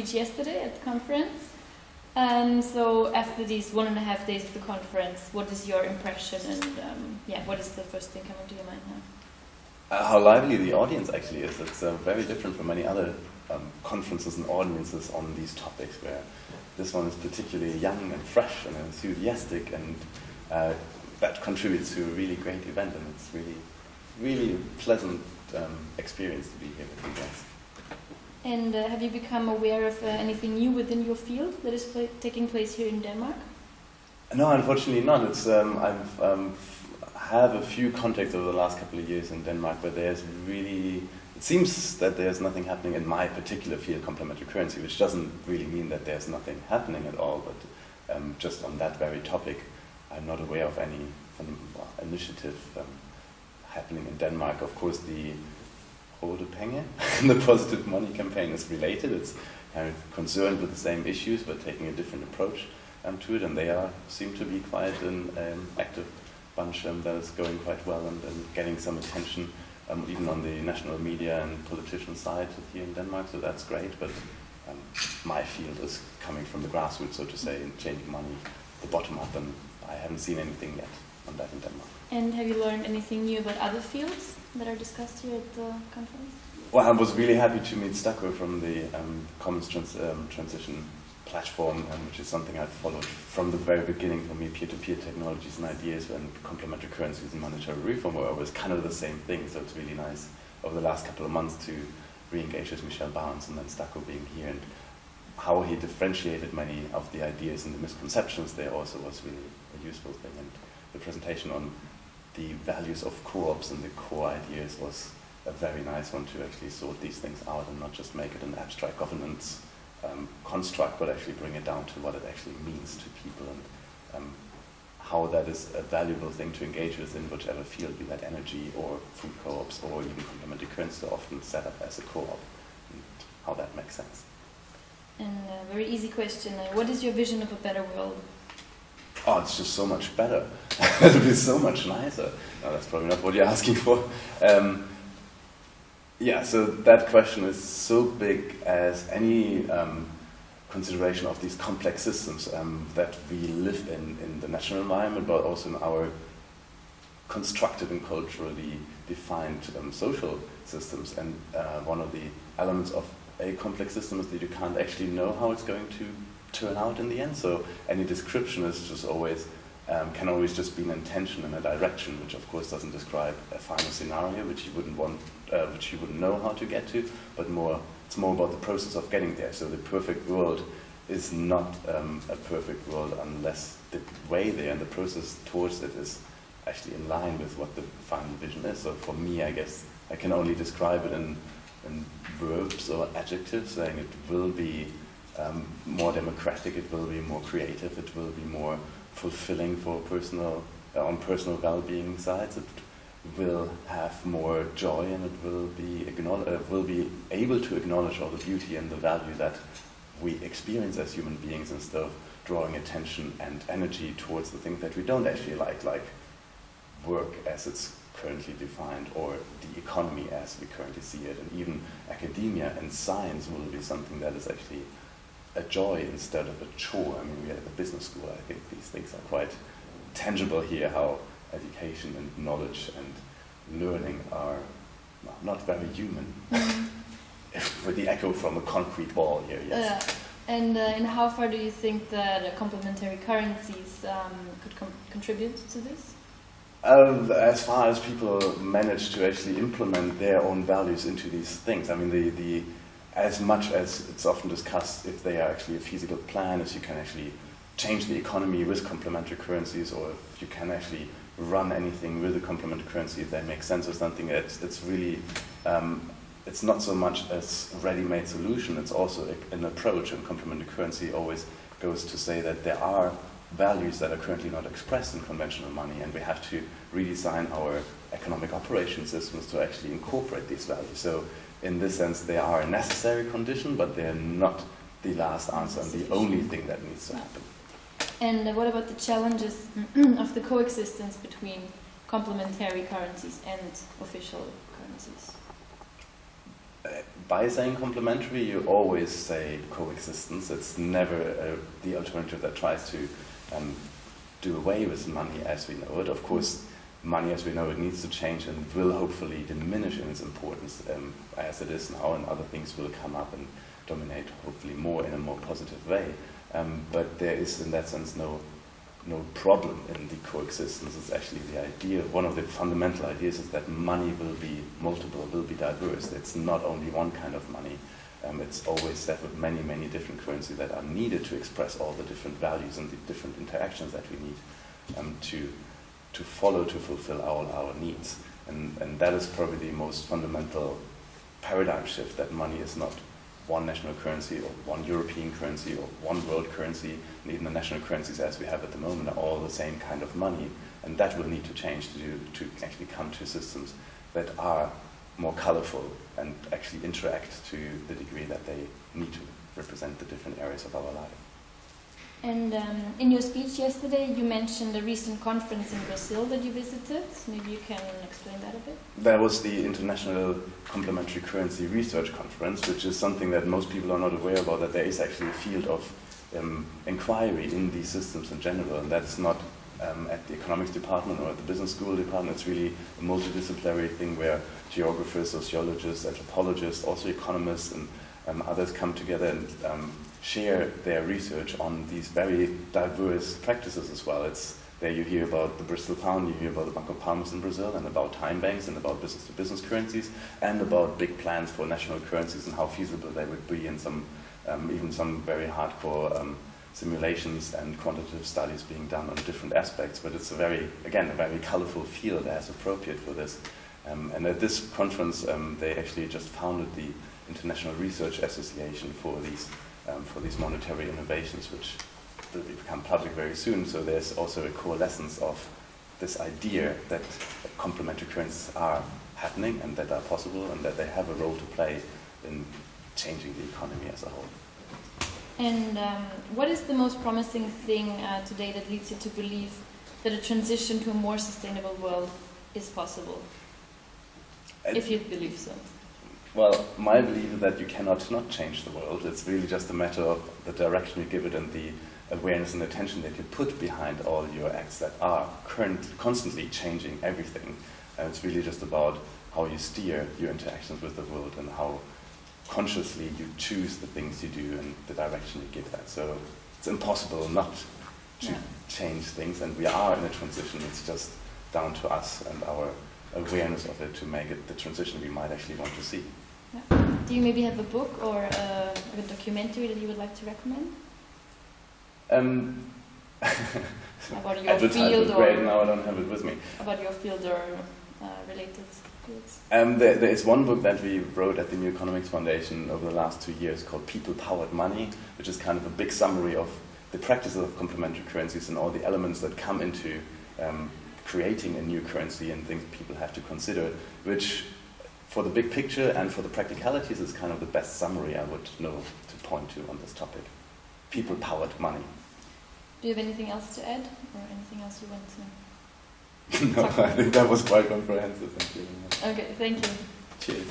speech yesterday at the conference. So after these 1.5 days of the conference, what is your impression, and what is the first thing coming to your mind now? How lively the audience actually is. It's very different from many other conferences and audiences on these topics, where this one is particularly young and fresh and enthusiastic, and that contributes to a really great event, and it's really pleasant experience to be here with you guys. And have you become aware of anything new within your field that is taking place here in Denmark? No, unfortunately not. It's I've have a few contacts over the last couple of years in Denmark, but there's really, it seems that there's nothing happening in my particular field, complementary currency, which doesn't really mean that there's nothing happening at all, but just on that very topic, I'm not aware of any initiative happening in Denmark. Of course, the Røde Penge, the positive money campaign, is related. It's kind of concerned with the same issues, but taking a different approach to it, and they seem to be quite an active bunch that is going quite well and getting some attention, even on the national media and politician side here in Denmark, so that's great. But my field is coming from the grassroots, so to say, and changing money the bottom up, and I haven't seen anything yet on that in Denmark. And have you learned anything new about other fields that are discussed here at the conference? Well, I was really happy to meet Stacco from the Commons Transition platform, which is something I've followed from the very beginning for me. Peer-to-peer technologies and ideas and complementary currencies and monetary reform were always kind of the same thing, so it's really nice over the last couple of months to re-engage with Michel Barnes and then Stacco being here, and how he differentiated many of the ideas and the misconceptions there also was really a useful thing. And the presentation on the values of co-ops and the core ideas was a very nice one to actually sort these things out and not just make it an abstract governance construct, but actually bring it down to what it actually means to people, and how that is a valuable thing to engage with in whichever field, be that energy or food co-ops or even complementary currencies are often set up as a co-op, and how that makes sense. And a very easy question, what is your vision of a better world? Oh, it's just so much better. It'll be so much nicer. No, that's probably not what you're asking for. Yeah, so that question is so big as any consideration of these complex systems that we live in the natural environment, but also in our constructed and culturally defined social systems. And one of the elements of a complex system is that you can't actually know how it's going to turn out in the end. So any description is just always can always just be an intention and a direction, which of course doesn't describe a final scenario, which you wouldn't want, which you wouldn't know how to get to, but it's more about the process of getting there. So the perfect world is not a perfect world unless the way there and the process towards it is actually in line with what the final vision is. So for me, I guess I can only describe it in verbs or adjectives, saying it will be more democratic, it will be more creative, it will be more fulfilling for personal well-being sides, it will have more joy, and it will be able to acknowledge all the beauty and the value that we experience as human beings, instead of drawing attention and energy towards the things that we don't actually like work as it's currently defined, or the economy as we currently see it, and even academia and science will be something that is actually a joy instead of a chore. I mean, we are at the business school. I think these things are quite tangible here, how education and knowledge and learning are not very human. With the echo from a concrete wall here, yes. And how far do you think that complementary currencies could contribute to this? As far as people manage to actually implement their own values into these things. I mean, as much as it's often discussed, if they are actually a feasible plan, as you can actually change the economy with complementary currencies, or if you can actually run anything with a complementary currency, if they make sense or something, it's really, it's not so much as a ready-made solution, it's also an approach, and complementary currency always goes to say that there are values that are currently not expressed in conventional money, and we have to redesign our economic operation systems to actually incorporate these values. So in this sense, they are a necessary condition, but they're not the last answer and the only thing that needs to happen. And what about the challenges of the coexistence between complementary currencies and official currencies? by saying complementary, you always say coexistence. It's never the alternative that tries to do away with money as we know it. Of course, money as we know it needs to change and will hopefully diminish in its importance as it is now, and other things will come up and dominate hopefully more in a more positive way. But there is in that sense no problem in the coexistence. It's actually the idea, one of the fundamental ideas is that money will be multiple, will be diverse. It's not only one kind of money. It's always set with many, many different currencies that are needed to express all the different values and the different interactions that we need to follow, to fulfill all our needs. And that is probably the most fundamental paradigm shift, that money is not one national currency or one European currency or one world currency, and even the national currencies as we have at the moment are all the same kind of money. And that will need to change to actually come to systems that are more colorful and actually interact to the degree that they need to represent the different areas of our life. And in your speech yesterday, you mentioned a recent conference in Brazil that you visited. Maybe you can explain that a bit? That was the International Complementary Currency Research Conference, which is something that most people are not aware about, that there is actually a field of inquiry in these systems in general, and that's not at the economics department or at the business school department. It's really a multidisciplinary thing where geographers, sociologists, anthropologists, also economists and others come together and share their research on these very diverse practices as well. There you hear about the Bristol pound, you hear about the Banco Palmas in Brazil, and about time banks, and about business-to-business currencies, and about big plans for national currencies and how feasible they would be, and even some very hardcore simulations and quantitative studies being done on different aspects. But it's a very colorful field as appropriate for this. And at this conference, they actually just founded the International Research Association for these monetary innovations, which will become public very soon. So there's also a coalescence of this idea that complementary currencies are happening and that are possible and that they have a role to play in changing the economy as a whole. And what is the most promising thing today that leads you to believe that a transition to a more sustainable world is possible? If you believe so. Well, my belief is that you cannot not change the world. It's really just a matter of the direction you give it and the awareness and attention that you put behind all your acts that are constantly changing everything. And it's really just about how you steer your interactions with the world and how consciously you choose the things you do and the direction you give that. So it's impossible not to change things, and we are in a transition. It's just down to us and our awareness of it to make it the transition we might actually want to see. Yeah. Do you maybe have a book or a documentary that you would like to recommend? About your field, or now I don't have it with me. About your field or related fields. There is one book that we wrote at the New Economics Foundation over the last 2 years called People-Powered Money, which is kind of a big summary of the practices of complementary currencies and all the elements that come into creating a new currency and things people have to consider, which for the big picture and for the practicalities is kind of the best summary I would know to point to on this topic. People-Powered Money. Do you have anything else to add, or anything else you want to No, I think that was quite comprehensive. Thank you. Okay, thank you. Cheers.